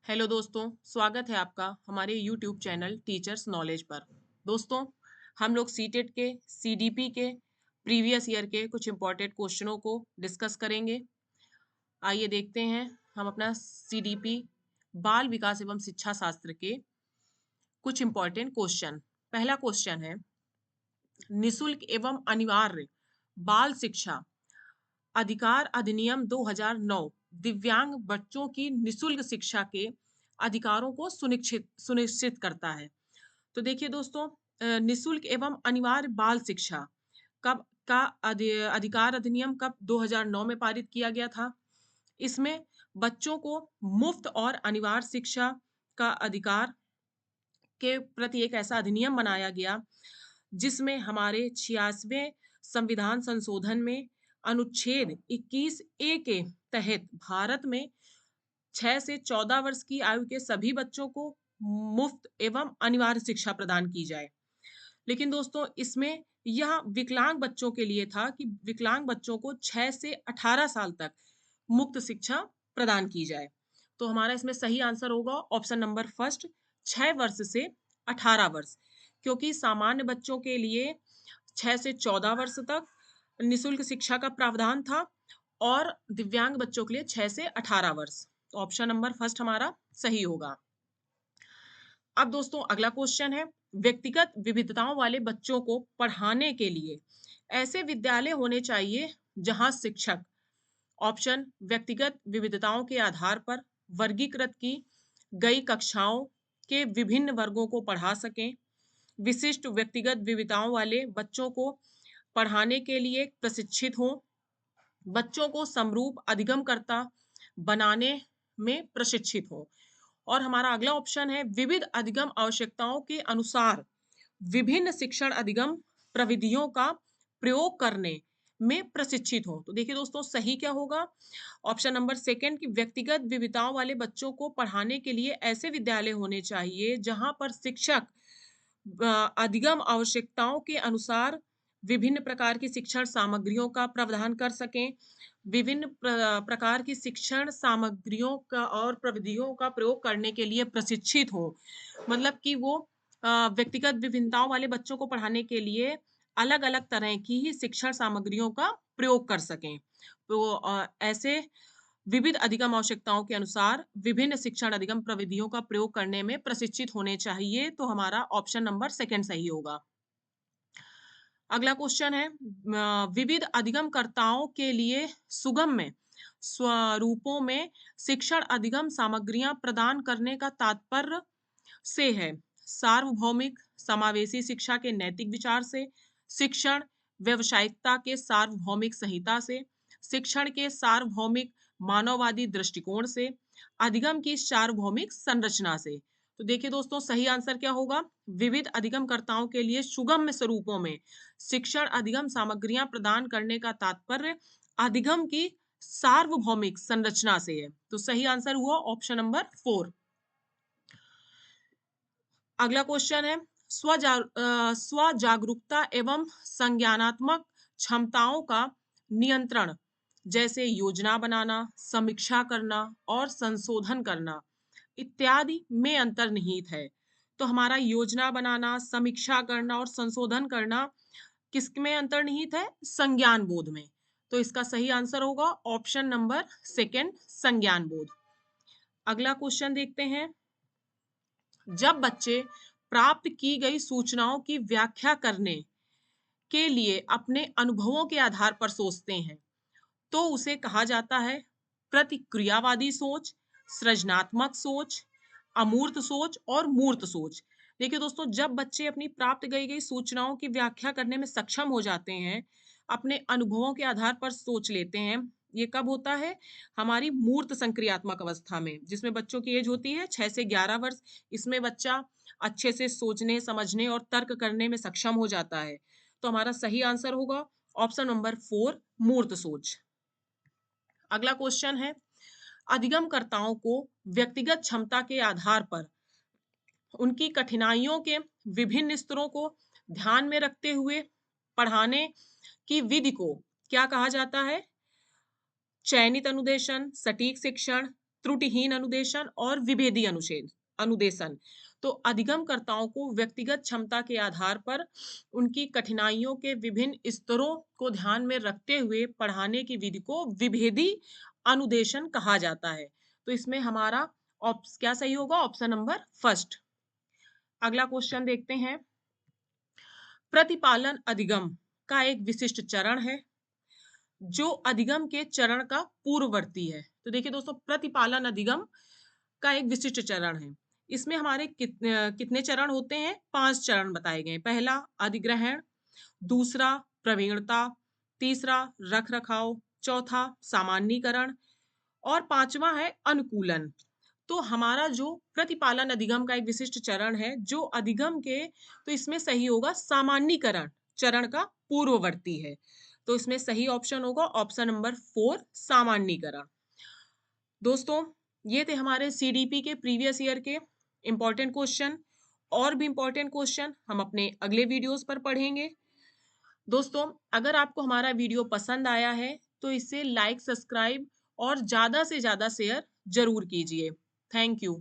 Hello दोस्तों, स्वागत है आपका हमारे यूट्यूब चैनल टीचर्स नॉलेज पर। दोस्तों, हम लोग सीटेट के, सीडीपी के प्रीवियस ईयर के कुछ इंपॉर्टेंट क्वेश्चनों को डिस्कस करेंगे। आइए देखते हैं हम अपना सीडीपी बाल विकास एवं शिक्षा शास्त्र के कुछ इंपॉर्टेंट क्वेश्चन। पहला क्वेश्चन है, निशुल्क एवं अनिवार्य बाल शिक्षा अधिकार अधिनियम 2009 दिव्यांग बच्चों की निशुल्क शिक्षा के अधिकारों को सुनिश्चित सुनिश्चित करता है। तो देखिए दोस्तों, निशुल्क एवं अनिवार्य बाल शिक्षा कब का अधिकार अधिनियम कब 2009 में पारित किया गया था। इसमें बच्चों को मुफ्त और अनिवार्य शिक्षा का अधिकार के प्रति एक ऐसा अधिनियम बनाया गया जिसमें हमारे 86वें संविधान संशोधन में अनुच्छेद 21 ए के तहत भारत में 6 से 14 वर्ष की आयु के सभी बच्चों को मुफ्त एवं अनिवार्य शिक्षा प्रदान की जाए। लेकिन दोस्तों, इसमें यह विकलांग बच्चों के लिए था कि विकलांग बच्चों को 6 से 18 साल तक मुफ्त शिक्षा प्रदान की जाए। तो हमारा इसमें सही आंसर होगा ऑप्शन नंबर फर्स्ट, 6 वर्ष से 18 वर्ष, क्योंकि सामान्य बच्चों के लिए 6 से 14 वर्ष तक निःशुल्क शिक्षा का प्रावधान था और दिव्यांग बच्चों के लिए 6 से 18 वर्ष। तो ऑप्शन नंबर फर्स्ट हमारा सही होगा। अब दोस्तों अगला क्वेश्चन है, व्यक्तिगत विविधताओं वाले बच्चों को पढ़ाने के लिए ऐसे विद्यालय होने चाहिए जहां शिक्षक ऑप्शन व्यक्तिगत विविधताओं के आधार पर वर्गीकृत की गई कक्षाओं के विभिन्न वर्गों को पढ़ा सकें, विशिष्ट व्यक्तिगत विविधताओं वाले बच्चों को पढ़ाने के लिए प्रशिक्षित हों, बच्चों को समरूप अधिगमकर्ता बनाने में प्रशिक्षित हों। और हमारा अगला ऑप्शन है, विविध अधिगम आवश्यकताओं के अनुसार विभिन्न शिक्षण अधिगम प्रविधियों का प्रयोग करने में प्रशिक्षित हो। तो देखिए दोस्तों, सही क्या होगा? ऑप्शन नंबर सेकंड, कि व्यक्तिगत विविधताओं वाले बच्चों को पढ़ाने के लिए ऐसे विद्यालय होने चाहिए जहां पर शिक्षक अधिगम आवश्यकताओं के अनुसार विभिन्न प्रकार की शिक्षण सामग्रियों का प्रावधान कर सकें, विभिन्न प्रकार की शिक्षण सामग्रियों का और प्रविधियों का प्रयोग करने के लिए प्रशिक्षित हो। मतलब कि वो व्यक्तिगत विभिन्नताओं वाले बच्चों को पढ़ाने के लिए अलग-अलग तरह की ही शिक्षण सामग्रियों का प्रयोग कर सकें। तो ऐसे विविध अधिगम आवश्यकताओं के अनुसार विभिन्न शिक्षण अधिगम प्रविधियों का प्रयोग करने में प्रशिक्षित होने चाहिए। तो हमारा ऑप्शन नंबर सेकंड सही होगा। अगला क्वेश्चन है, विविध अधिगमकर्ताओं के लिए सुगम में स्वरूपों में शिक्षण अधिगम सामग्रियां प्रदान करने का तात्पर्य से है सार्वभौमिक समावेशी शिक्षा के नैतिक विचार से, शिक्षण व्यावसायिकता के सार्वभौमिक संहिता से, शिक्षण के सार्वभौमिक मानववादी दृष्टिकोण से, अधिगम की सार्वभौमिक संरचना से। तो देखिए दोस्तों, सही आंसर क्या होगा? विविध अधिगमकर्ताओं के लिए सुगम्य स्वरूपों में शिक्षण अधिगम सामग्रियां प्रदान करने का तात्पर्य अधिगम की सार्वभौमिक संरचना से है। तो सही आंसर हुआ ऑप्शन नंबर 4। अगला क्वेश्चन है, स्व जागरूकता एवं संज्ञानात्मक क्षमताओं का नियंत्रण जैसे योजना बनाना, समीक्षा करना और संशोधन करना इत्यादि में अंतर्निहित है। तो हमारा योजना बनाना, समीक्षा करना और संशोधन करना किसमें अंतर्निहित है? संज्ञान बोध में। तो इसका सही आंसर होगा ऑप्शन नंबर सेकंड, संज्ञान बोध। अगला क्वेश्चन देखते हैं, जब बच्चे प्राप्त की गई सूचनाओं की व्याख्या करने के लिए अपने अनुभवों के आधार पर सोचते हैं, तो उसे कहा जाता है प्रतिक्रियावादी सोच, सृजनात्मक सोच, अमूर्त सोच और मूर्त सोच। देखिए दोस्तों, जब बच्चे अपनी प्राप्त की गई सूचनाओं की व्याख्या करने में सक्षम हो जाते हैं, अपने अनुभवों के आधार पर सोच लेते हैं, ये कब होता है? हमारी मूर्त संक्रियात्मक अवस्था में, जिसमें बच्चों की एज होती है 6 से 11 वर्ष। इसमें बच्चा अच्छे से सोचने, समझने और तर्क करने में सक्षम हो जाता है। तो हमारा सही आंसर होगा ऑप्शन नंबर 4, मूर्त सोच। अगला क्वेश्चन है, अधिगमकर्ताओं को व्यक्तिगत क्षमता के आधार पर उनकी कठिनाइयों के विभिन्न स्तरों को ध्यान में रखते हुए पढ़ाने की विधि को क्या कहा जाता है? चयनित अनुदेशन, सटीक शिक्षण, त्रुटिहीन अनुदेशन और विभेदी अनुच्छेद अनुदेशन। तो अधिगमकर्ताओं को व्यक्तिगत क्षमता के आधार पर उनकी कठिनाइयों के विभिन्न स्तरों को ध्यान में रखते हुए पढ़ाने की विधि को विभेदी अनुदेशन कहा जाता है। तो इसमें हमारा क्या सही होगा? Option number first. अगला क्वेश्चन देखते हैं। प्रतिपालन अधिगम का एक विशिष्ट चरण है जो अधिगम के चरण का पूर्ववर्ती है। तो देखिए दोस्तों, प्रतिपालन अधिगम का एक विशिष्ट चरण है। इसमें हमारे कितने चरण होते हैं? 5 चरण बताए गए हैं। पहला अधिग्रहण, दूसरा प्रवीणता, तीसरा रखरखाव, चौथा सामान्यीकरण और पांचवा है अनुकूलन। तो हमारा जो प्रतिपालन अधिगम का एक विशिष्ट चरण है, जो अधिगम के, तो इसमें सही होगा सामान्यीकरण चरण का पूर्ववर्ती है। तो इसमें सही ऑप्शन होगा ऑप्शन नंबर 4 सामान्यीकरण। दोस्तों, ये थे हमारे सीडीपी के प्रीवियस ईयर के इंपॉर्टेंट क्वेश्चन। और भी इंपॉर्टेंट क्वेश्चन हम अपने अगले वीडियोस पर पढ़ेंगे। दोस्तों, अगर आपको हमारा वीडियो पसंद आया है तो इसे लाइक, सब्सक्राइब और ज़्यादा से ज़्यादा शेयर जरूर कीजिए। Thank you.